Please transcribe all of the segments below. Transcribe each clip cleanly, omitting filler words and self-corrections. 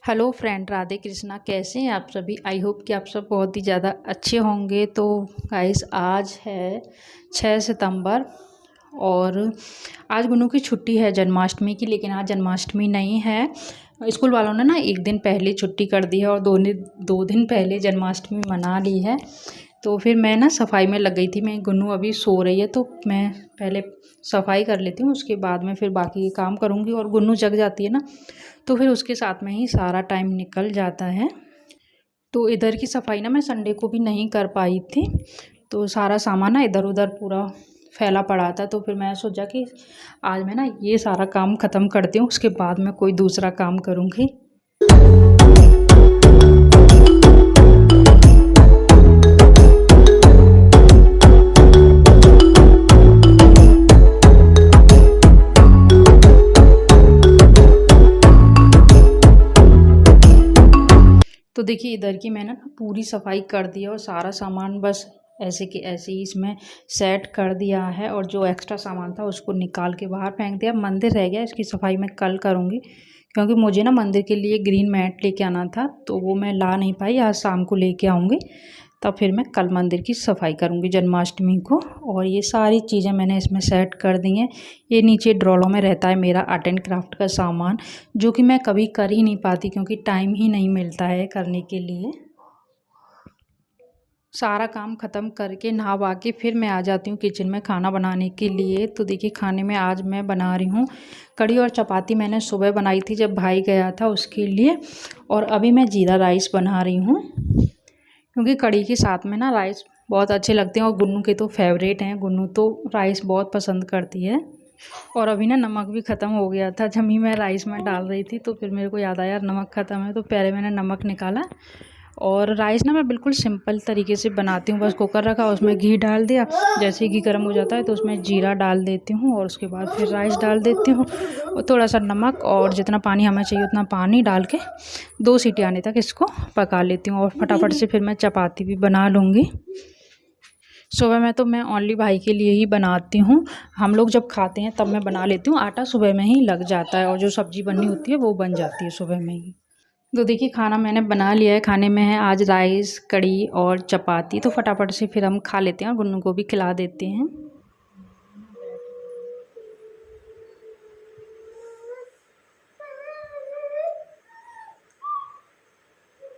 Hello friend, Radhe Krishna. कैसे हैं आप सभी? आई होप कि आप सब बहुत ही ज़्यादा अच्छे होंगे। तो गाइस, आज है 6 सितंबर और आज गुनू की छुट्टी है जन्माष्टमी की। लेकिन आज जन्माष्टमी नहीं है। स्कूल वालों ने ना एक दिन पहले छुट्टी कर दी है और दो दिन पहले जन्माष्टमी मना ली है। तो फिर मैं ना सफाई में लग गई थी। मैं गुनू अभी सो रही है तो मैं पहले सफाई कर लेती हूँ, उसके बाद में फिर बाकी के काम करूँगी। और गुनू जग जाती है ना, तो फिर उसके साथ में ही सारा टाइम निकल जाता है। तो इधर की सफाई ना मैं संडे को भी नहीं कर पाई थी, तो सारा सामान ना इधर उधर पूरा फैला पड़ा था। तो फिर मैं सोचा कि आज मैं ना ये सारा काम ख़त्म करती हूँ, उसके बाद मैं कोई दूसरा काम करूँगी। तो देखिए, इधर की मैंने ना पूरी सफाई कर दी है और सारा सामान बस ऐसे के ऐसे ही इसमें सेट कर दिया है। और जो एक्स्ट्रा सामान था उसको निकाल के बाहर फेंक दिया। मंदिर रह गया, इसकी सफाई मैं कल करूँगी, क्योंकि मुझे ना मंदिर के लिए ग्रीन मैट लेके आना था, तो वो मैं ला नहीं पाई। आज शाम को लेके आऊँगी, तब फिर मैं कल मंदिर की सफाई करूँगी जन्माष्टमी को। और ये सारी चीज़ें मैंने इसमें सेट कर दी हैं। ये नीचे ड्रॉलों में रहता है मेरा आर्ट एंड क्राफ्ट का सामान, जो कि मैं कभी कर ही नहीं पाती क्योंकि टाइम ही नहीं मिलता है करने के लिए। सारा काम ख़त्म करके नहा वा के फिर मैं आ जाती हूँ किचन में खाना बनाने के लिए। तो देखिए, खाने में आज मैं बना रही हूँ कढ़ी और चपाती। मैंने सुबह बनाई थी जब भाई गया था उसके लिए, और अभी मैं जीरा राइस बना रही हूँ, क्योंकि कढ़ी के साथ में ना राइस बहुत अच्छे लगते हैं और गुन्नू के तो फेवरेट हैं। गुन्नू तो राइस बहुत पसंद करती है। और अभी ना नमक भी ख़त्म हो गया था जब ही मैं राइस में डाल रही थी, तो फिर मेरे को याद आया नमक ख़त्म है, तो पहले मैंने नमक निकाला। और राइस ना मैं बिल्कुल सिंपल तरीके से बनाती हूँ। बस कुकर रखा, उसमें घी डाल दिया, जैसे घी गर्म हो जाता है तो उसमें जीरा डाल देती हूँ और उसके बाद फिर राइस डाल देती हूँ और थोड़ा सा नमक और जितना पानी हमें चाहिए उतना पानी डाल के 2 सीटी आने तक इसको पका लेती हूँ। और फटाफट से फिर मैं चपाती भी बना लूँगी। सुबह में तो मैं ओनली भाई के लिए ही बनाती हूँ। हम लोग जब खाते हैं तब मैं बना लेती हूँ। आटा सुबह में ही लग जाता है और जो सब्ज़ी बननी होती है वो बन जाती है सुबह में ही। तो देखिए, खाना मैंने बना लिया है। खाने में है आज राइस, कढ़ी और चपाती। तो फटाफट से फिर हम खा लेते हैं और गुन्नू को भी खिला देते हैं।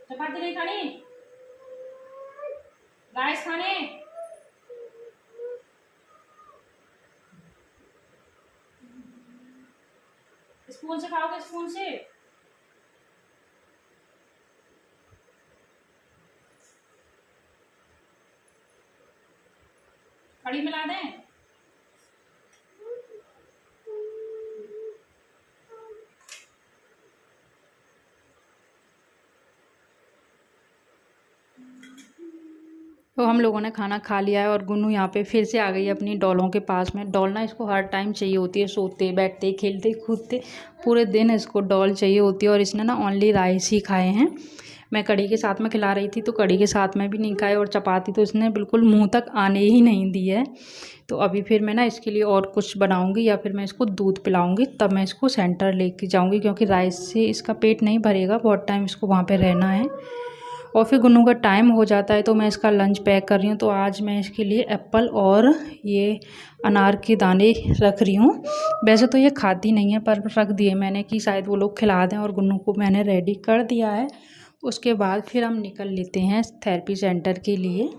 चपाती नहीं खानी, राइस खाने। स्पून से खाओगे? स्पून से। कढ़ी मिला दें? तो हम लोगों ने खाना खा लिया है और गुन्नू यहाँ पे फिर से आ गई है अपनी डॉलों के पास में। डॉल ना इसको हर टाइम चाहिए होती है, सोते बैठते खेलते कूदते पूरे दिन इसको डॉल चाहिए होती है। और इसने ना ओनली राइस ही खाए हैं। मैं कढ़ी के साथ में खिला रही थी तो कढ़ी के साथ में भी नहीं खाए, और चपाती तो इसने बिल्कुल मुंह तक आने ही नहीं दी है। तो अभी फिर मैं ना इसके लिए और कुछ बनाऊंगी, या फिर मैं इसको दूध पिलाऊंगी, तब मैं इसको सेंटर लेके जाऊंगी, क्योंकि राइस से इसका पेट नहीं भरेगा, बहुत टाइम इसको वहाँ पे रहना है। और फिर गुन्नू का टाइम हो जाता है तो मैं इसका लंच पैक कर रही हूँ। तो आज मैं इसके लिए एप्पल और ये अनार के दाने रख रही हूँ। वैसे तो ये खाती नहीं है, पर रख दिए मैंने कि शायद वो लोग खिला दें, और गुन्नू को मैंने रेडी कर दिया है। उसके बाद फिर हम निकल लेते हैं थेरेपी सेंटर के लिए।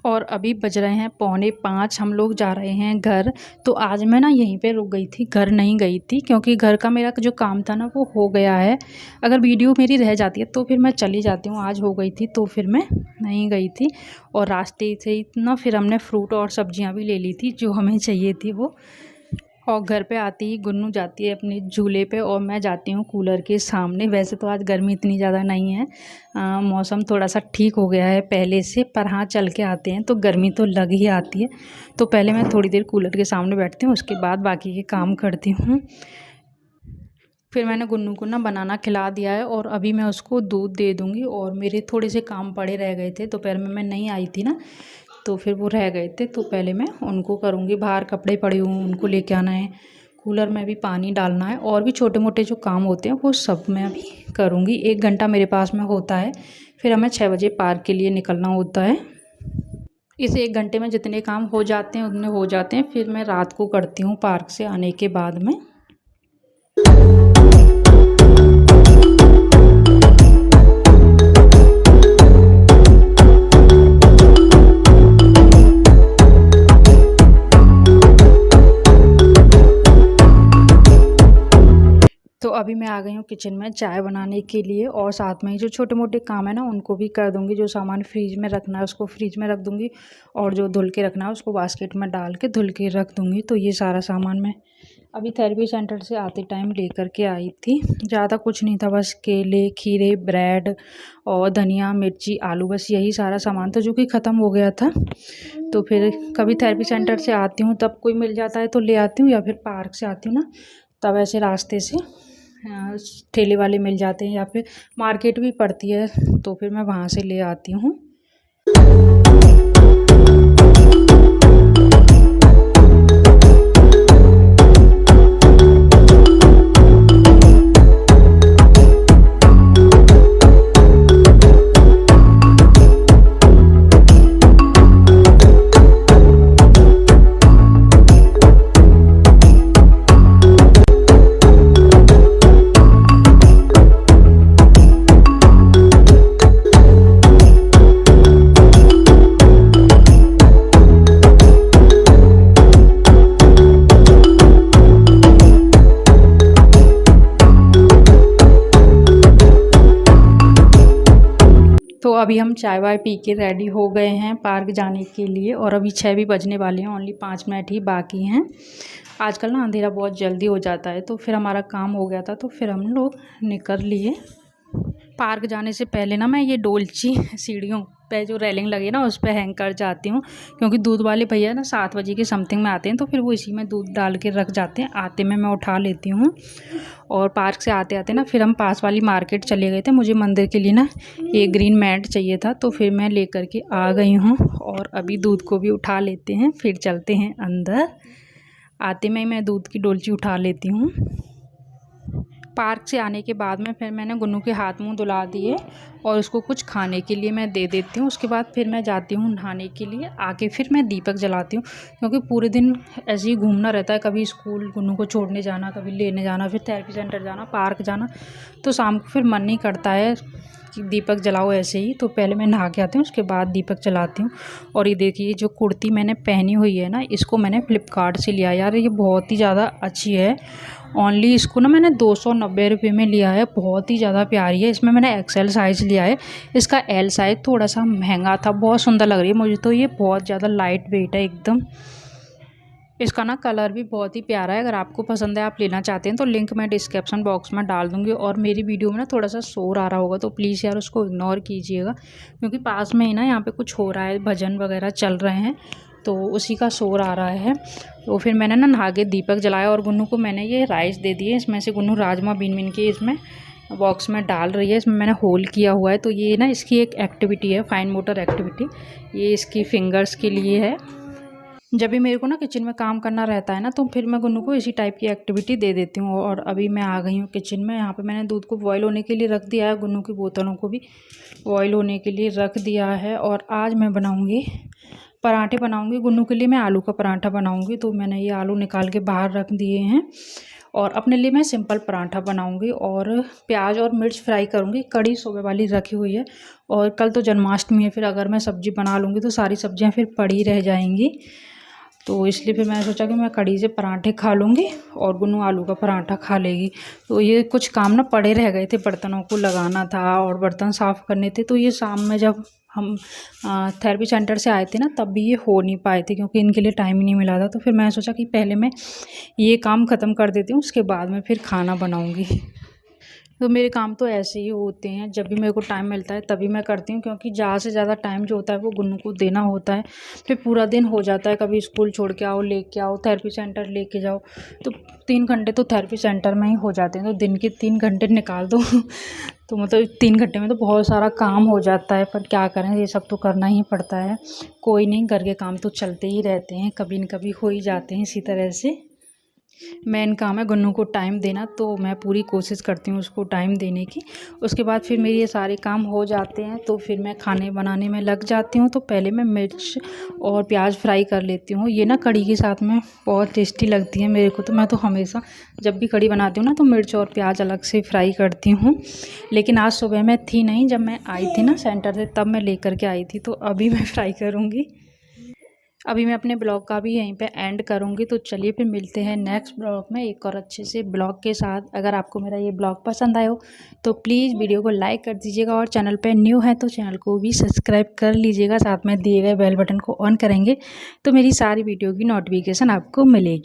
और अभी बज रहे हैं 4:45, हम लोग जा रहे हैं घर। तो आज मैं ना यहीं पे रुक गई थी, घर नहीं गई थी, क्योंकि घर का मेरा जो काम था ना वो हो गया है। अगर वीडियो मेरी रह जाती है तो फिर मैं चली जाती हूँ, आज हो गई थी तो फिर मैं नहीं गई थी। और रास्ते से इतना फिर हमने फ्रूट और सब्जियाँ भी ले ली थी जो हमें चाहिए थी वो। और घर पे आती ही गुन्नू जाती है अपने झूले पे और मैं जाती हूँ कूलर के सामने। वैसे तो आज गर्मी इतनी ज़्यादा नहीं है, मौसम थोड़ा सा ठीक हो गया है पहले से, पर हाँ चल के आते हैं तो गर्मी तो लग ही आती है। तो पहले मैं थोड़ी देर कूलर के सामने बैठती हूँ, उसके बाद बाकी के काम करती हूँ। फिर मैंने गुन्नू को ना बनाना खिला दिया है और अभी मैं उसको दूध दे दूँगी। और मेरे थोड़े से काम पड़े रह गए थे, दोपहर में मैं नहीं आई थी ना, तो फिर वो रह गए थे, तो पहले मैं उनको करूँगी। बाहर कपड़े पड़े हुए हैं उनको लेके आना है, कूलर में भी पानी डालना है, और भी छोटे मोटे जो काम होते हैं वो सब मैं अभी करूँगी। 1 घंटा मेरे पास में होता है, फिर हमें 6 बजे पार्क के लिए निकलना होता है। इस 1 घंटे में जितने काम हो जाते हैं उतने हो जाते हैं, फिर मैं रात को करती हूँ पार्क से आने के बाद में। तो अभी मैं आ गई हूँ किचन में चाय बनाने के लिए, और साथ में ही जो छोटे मोटे काम है ना उनको भी कर दूँगी। जो सामान फ्रिज में रखना है उसको फ्रिज में रख दूँगी, और जो धुल के रखना है उसको बास्केट में डाल के धुल के रख दूँगी। तो ये सारा सामान मैं अभी थेरेपी सेंटर से आते टाइम लेकर के आई थी। ज़्यादा कुछ नहीं था, बस केले, खीरे, ब्रेड और धनिया, मिर्ची, आलू, बस यही सारा सामान था जो कि ख़त्म हो गया था। तो फिर कभी थेरेपी सेंटर से आती हूँ तब कोई मिल जाता है तो ले आती हूँ, या फिर पार्क से आती हूँ ना तब ऐसे रास्ते से ठेले वाले मिल जाते हैं, या फिर मार्केट भी पड़ती है तो फिर मैं वहाँ से ले आती हूँ। तो अभी हम चाय वाय पी के रेडी हो गए हैं पार्क जाने के लिए, और अभी 6 भी बजने वाले हैं, ओनली 5 मिनट ही बाकी हैं। आजकल ना अंधेरा बहुत जल्दी हो जाता है, तो फिर हमारा काम हो गया था तो फिर हम लोग निकल लिए। पार्क जाने से पहले ना मैं ये डोलची सीढ़ियों पे जो रेलिंग लगी ना उस पे हैंग कर जाती हूँ, क्योंकि दूध वाले भैया ना 7 बजे के समथिंग में आते हैं, तो फिर वो इसी में दूध डाल के रख जाते हैं। आते में मैं उठा लेती हूँ। और पार्क से आते आते ना फिर हम पास वाली मार्केट चले गए थे। मुझे मंदिर के लिए ना एक ग्रीन मैट चाहिए था, तो फिर मैं लेकर के आ गई हूँ। और अभी दूध को भी उठा लेते हैं, फिर चलते हैं अंदर। आते में मैं दूध की डोलची उठा लेती हूँ। पार्क से आने के बाद में फिर मैंने गुन्नू के हाथ मुंह धुला दिए और उसको कुछ खाने के लिए मैं दे देती हूँ। उसके बाद फिर मैं जाती हूँ नहाने के लिए। आके फिर मैं दीपक जलाती हूँ, क्योंकि पूरे दिन ऐसे ही घूमना रहता है, कभी स्कूल गुन्नू को छोड़ने जाना, कभी लेने जाना, फिर थेरेपी सेंटर जाना, पार्क जाना, तो शाम को फिर मन नहीं करता है कि दीपक जलाओ ऐसे ही। तो पहले मैं नहा के आती हूँ, उसके बाद दीपक जलाती हूँ। और ये देखिए जो कुर्ती मैंने पहनी हुई है ना, इसको मैंने फ्लिपकार्ट से लिया यार, ये बहुत ही ज़्यादा अच्छी है। ओनली इसको ना मैंने 290 रुपये में लिया है, बहुत ही ज़्यादा प्यारी है। इसमें मैंने एक्सेल साइज़ लिया है, इसका एल साइज़ थोड़ा सा महंगा था। बहुत सुंदर लग रही है मुझे तो ये, बहुत ज़्यादा लाइट वेट है एकदम। इसका ना कलर भी बहुत ही प्यारा है। अगर आपको पसंद है, आप लेना चाहते हैं तो लिंक मैं डिस्क्रिप्शन बॉक्स में डाल दूँगी। और मेरी वीडियो में ना थोड़ा सा शोर आ रहा होगा तो प्लीज़ यार उसको इग्नोर कीजिएगा, क्योंकि पास में ही ना यहाँ पे कुछ हो रहा है, भजन वगैरह चल रहे हैं, तो उसी का शोर आ रहा है। तो फिर मैंने ना नहा के दीपक जलाया और गुन्नू को मैंने ये राइस दे दिए। इसमें से गुन्नू राजमा बीन बीन के इसमें बॉक्स में डाल रही है। इसमें मैंने होल किया हुआ है, तो ये ना इसकी एक एक्टिविटी है, फाइन मोटर एक्टिविटी। ये इसकी फिंगर्स के लिए है। जब भी मेरे को ना किचन में काम करना रहता है ना, तो फिर मैं गुन्नू को इसी टाइप की एक्टिविटी दे देती हूँ। और अभी मैं आ गई हूँ किचन में। यहाँ पे मैंने दूध को बॉयल होने के लिए रख दिया है, गुन्नू की बोतलों को भी बॉयल होने के लिए रख दिया है। और आज मैं बनाऊँगी पराठे बनाऊँगी। गुन्नू के लिए मैं आलू का पराठा बनाऊँगी, तो मैंने ये आलू निकाल के बाहर रख दिए हैं। और अपने लिए मैं सिंपल पराठा बनाऊँगी और प्याज और मिर्च फ्राई करूँगी। कड़ी सुबह वाली रखी हुई है, और कल तो जन्माष्टमी है, फिर अगर मैं सब्ज़ी बना लूँगी तो सारी सब्जियाँ फिर पड़ी रह जाएंगी। तो इसलिए फिर मैंने सोचा कि मैं कड़ी से पराठे खा लूँगी और गुन्नू आलू का पराठा खा लेगी। तो ये कुछ काम ना पड़े रह गए थे, बर्तनों को लगाना था और बर्तन साफ़ करने थे। तो ये शाम में जब हम थेरेपी सेंटर से आए थे ना, तब भी ये हो नहीं पाए थे क्योंकि इनके लिए टाइम ही नहीं मिला था। तो फिर मैं सोचा कि पहले मैं ये काम ख़त्म कर देती हूँ, उसके बाद मैं फिर खाना बनाऊँगी। तो मेरे काम तो ऐसे ही होते हैं, जब भी मेरे को टाइम मिलता है तभी मैं करती हूँ, क्योंकि ज़्यादा से ज़्यादा टाइम जो होता है वो गुन्नू को देना होता है। फिर पूरा दिन हो जाता है, कभी स्कूल छोड़ के आओ, लेके आओ, थेरेपी सेंटर लेके जाओ, तो 3 घंटे तो थेरेपी सेंटर में ही हो जाते हैं। तो दिन के 3 घंटे निकाल दो तो मतलब 3 घंटे में तो बहुत सारा काम हो जाता है, पर क्या करें, ये सब तो करना ही पड़ता है। कोई नहीं, घर के काम तो चलते ही रहते हैं, कभी न कभी हो ही जाते हैं इसी तरह से। मेन काम है गुन्नू को टाइम देना, तो मैं पूरी कोशिश करती हूँ उसको टाइम देने की। उसके बाद फिर मेरे ये सारे काम हो जाते हैं, तो फिर मैं खाने बनाने में लग जाती हूँ। तो पहले मैं मिर्च और प्याज फ्राई कर लेती हूँ। ये ना कढ़ी के साथ में बहुत टेस्टी लगती है मेरे को, तो मैं तो हमेशा जब भी कढ़ी बनाती हूँ ना, तो मिर्च और प्याज अलग से फ्राई करती हूँ। लेकिन आज सुबह मैं थी नहीं, जब मैं आई थी ना सेंटर से, तब मैं लेकर के आई थी, तो अभी मैं फ्राई करूँगी। अभी मैं अपने ब्लॉग का भी यहीं पे एंड करूँगी। तो चलिए फिर मिलते हैं नेक्स्ट ब्लॉग में एक और अच्छे से ब्लॉग के साथ। अगर आपको मेरा ये ब्लॉग पसंद आया हो तो प्लीज़ वीडियो को लाइक कर दीजिएगा, और चैनल पे न्यू है तो चैनल को भी सब्सक्राइब कर लीजिएगा। साथ में दिए गए बेल बटन को ऑन करेंगे तो मेरी सारी वीडियो की नोटिफिकेशन आपको मिलेगी।